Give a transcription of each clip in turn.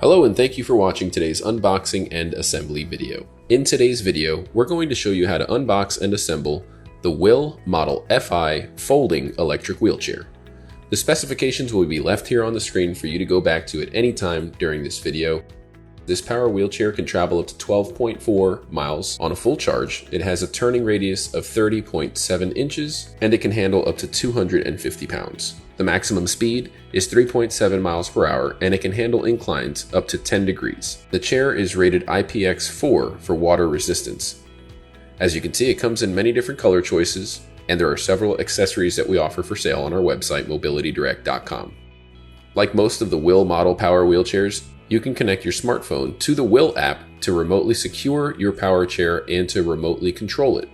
Hello and thank you for watching today's unboxing and assembly video. In today's video, we're going to show you how to unbox and assemble the Whill Model FI folding electric wheelchair. The specifications will be left here on the screen for you to go back to at any time during this video. This power wheelchair can travel up to 12.4 miles on a full charge. It has a turning radius of 30.7 inches and it can handle up to 250 pounds. The maximum speed is 3.7 miles per hour and it can handle inclines up to 10 degrees. The chair is rated IPX4 for water resistance. As you can see, it comes in many different color choices and there are several accessories that we offer for sale on our website, mobilitydirect.com. Like most of the Whill model power wheelchairs, you can connect your smartphone to the Whill app to remotely secure your power chair and to remotely control it.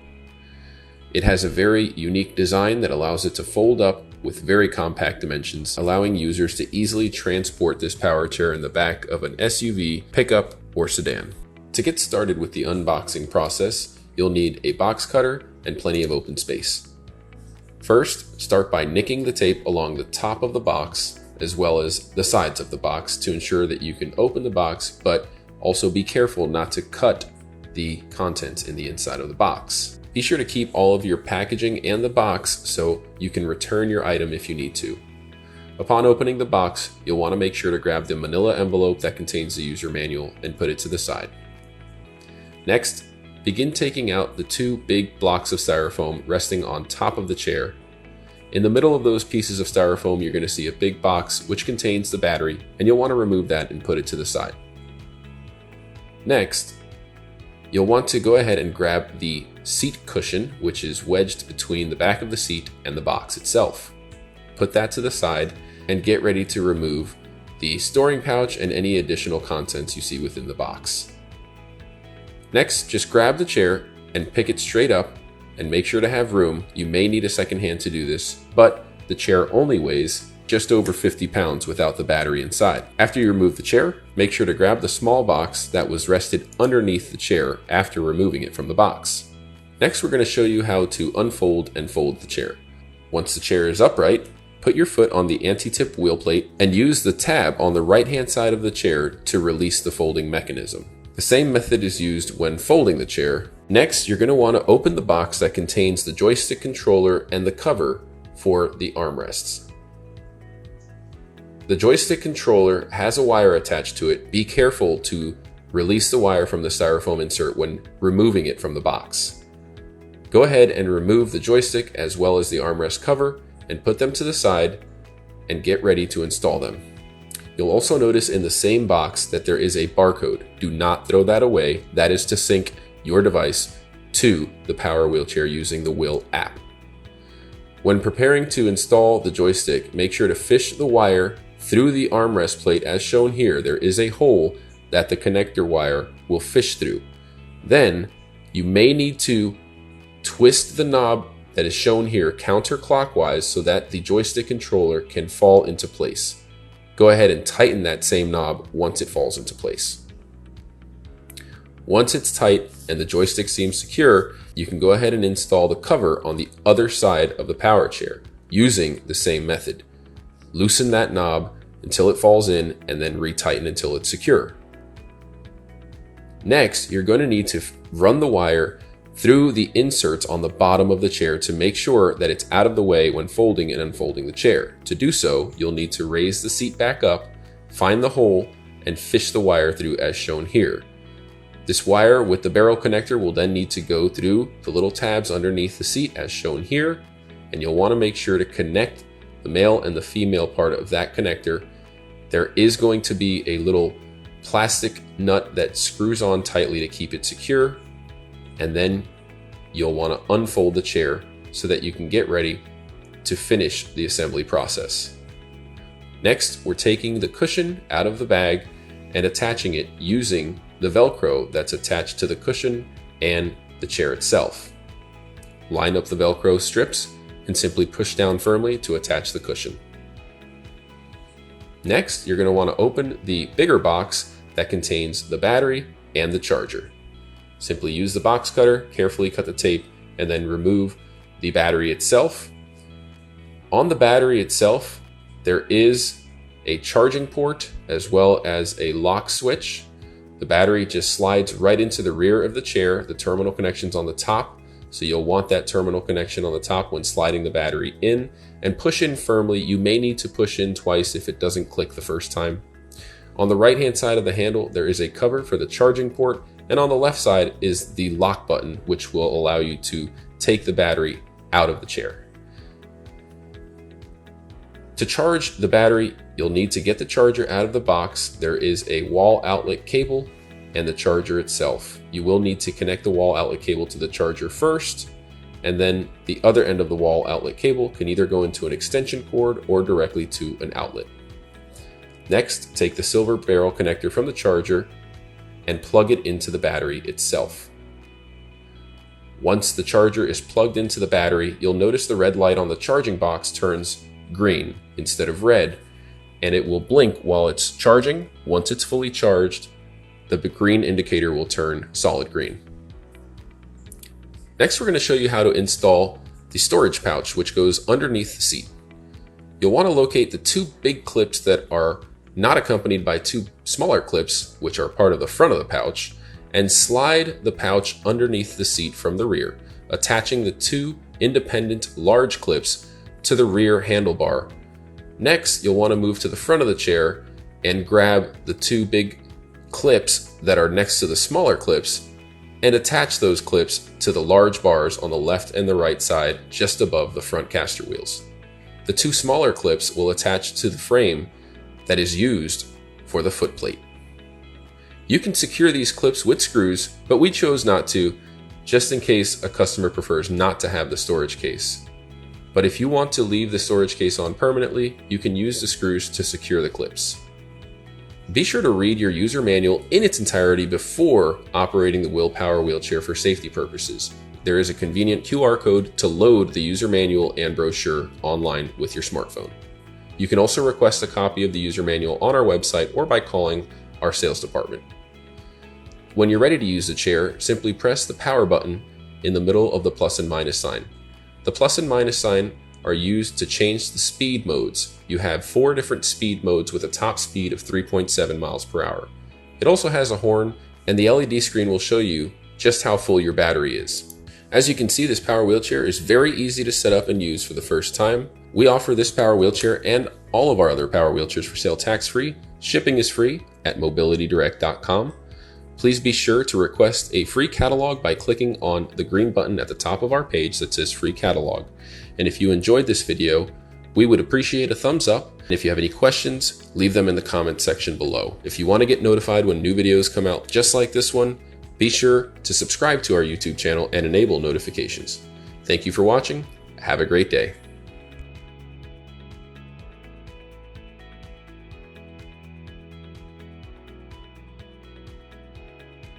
It has a very unique design that allows it to fold up with very compact dimensions, allowing users to easily transport this power chair in the back of an SUV, pickup, or sedan. To get started with the unboxing process, you'll need a box cutter and plenty of open space. First, start by nicking the tape along the top of the box as well as the sides of the box to ensure that you can open the box, but also be careful not to cut the contents in the inside of the box. Be sure to keep all of your packaging and the box so you can return your item if you need to. Upon opening the box, you'll want to make sure to grab the manila envelope that contains the user manual and put it to the side. Next, begin taking out the two big blocks of styrofoam resting on top of the chair. In the middle of those pieces of styrofoam, you're going to see a big box which contains the battery, and you'll want to remove that and put it to the side. Next, you'll want to go ahead and grab the seat cushion, which is wedged between the back of the seat and the box itself. Put that to the side and get ready to remove the storing pouch and any additional contents you see within the box. Next, just grab the chair and pick it straight up and make sure to have room. You may need a second hand to do this, but the chair only weighs just over 50 pounds without the battery inside. After you remove the chair, make sure to grab the small box that was rested underneath the chair after removing it from the box. Next, we're going to show you how to unfold and fold the chair. Once the chair is upright, put your foot on the anti-tip wheel plate and use the tab on the right-hand side of the chair to release the folding mechanism. The same method is used when folding the chair. Next, you're going to want to open the box that contains the joystick controller and the cover for the armrests. The joystick controller has a wire attached to it. Be careful to release the wire from the styrofoam insert when removing it from the box. Go ahead and remove the joystick as well as the armrest cover and put them to the side and get ready to install them. You'll also notice in the same box that there is a barcode. Do not throw that away. That is to sync your device to the power wheelchair using the Whill app. When preparing to install the joystick, make sure to fish the wire through the armrest plate as shown here. There is a hole that the connector wire will fish through. Then you may need to twist the knob that is shown here counterclockwise so that the joystick controller can fall into place. Go ahead and tighten that same knob once it falls into place. Once it's tight and the joystick seems secure, you can go ahead and install the cover on the other side of the power chair using the same method. Loosen that knob until it falls in and then retighten until it's secure. Next, you're going to need to run the wire through the inserts on the bottom of the chair to make sure that it's out of the way when folding and unfolding the chair. To do so, you'll need to raise the seat back up, find the hole, and fish the wire through as shown here. This wire with the barrel connector will then need to go through the little tabs underneath the seat as shown here, and you'll want to make sure to connect the male and the female part of that connector. There is going to be a little plastic nut that screws on tightly to keep it secure. And then you'll want to unfold the chair so that you can get ready to finish the assembly process. Next, we're taking the cushion out of the bag and attaching it using the Velcro that's attached to the cushion and the chair itself. Line up the Velcro strips and simply push down firmly to attach the cushion. Next, you're going to want to open the bigger box that contains the battery and the charger. Simply use the box cutter, carefully cut the tape, and then remove the battery itself. On the battery itself, there is a charging port, as well as a lock switch. The battery just slides right into the rear of the chair. The terminal connection's on the top, so you'll want that terminal connection on the top when sliding the battery in, and push in firmly. You may need to push in twice if it doesn't click the first time. On the right hand side of the handle, there is a cover for the charging port, and on the left side is the lock button, which will allow you to take the battery out of the chair. To charge the battery, you'll need to get the charger out of the box. There is a wall outlet cable and the charger itself. You will need to connect the wall outlet cable to the charger first, and then the other end of the wall outlet cable can either go into an extension cord or directly to an outlet. Next, take the silver barrel connector from the charger and plug it into the battery itself. Once the charger is plugged into the battery, you'll notice the red light on the charging box turns green instead of red, and it will blink while it's charging. Once it's fully charged, the green indicator will turn solid green. Next, we're going to show you how to install the storage pouch, which goes underneath the seat. You'll want to locate the two big clips that are not accompanied by two smaller clips, which are part of the front of the pouch, and slide the pouch underneath the seat from the rear, attaching the two independent large clips to the rear handlebar. Next, you'll want to move to the front of the chair and grab the two big clips that are next to the smaller clips and attach those clips to the large bars on the left and the right side just above the front caster wheels. The two smaller clips will attach to the frame that is used for the footplate. You can secure these clips with screws, but we chose not to, just in case a customer prefers not to have the storage case. But if you want to leave the storage case on permanently, you can use the screws to secure the clips. Be sure to read your user manual in its entirety before operating the Whill Power Wheelchair for safety purposes. There is a convenient QR code to load the user manual and brochure online with your smartphone. You can also request a copy of the user manual on our website or by calling our sales department. When you're ready to use the chair, simply press the power button in the middle of the plus and minus sign. The plus and minus sign are used to change the speed modes. You have 4 different speed modes with a top speed of 3.7 miles per hour. It also has a horn, and the LED screen will show you just how full your battery is. As you can see, this power wheelchair is very easy to set up and use for the first time. We offer this power wheelchair and all of our other power wheelchairs for sale tax-free. Shipping is free at mobilitydirect.com. Please be sure to request a free catalog by clicking on the green button at the top of our page that says free catalog. And if you enjoyed this video, we would appreciate a thumbs up. And if you have any questions, leave them in the comment section below. If you want to get notified when new videos come out just like this one, be sure to subscribe to our YouTube channel and enable notifications. Thank you for watching. Have a great day.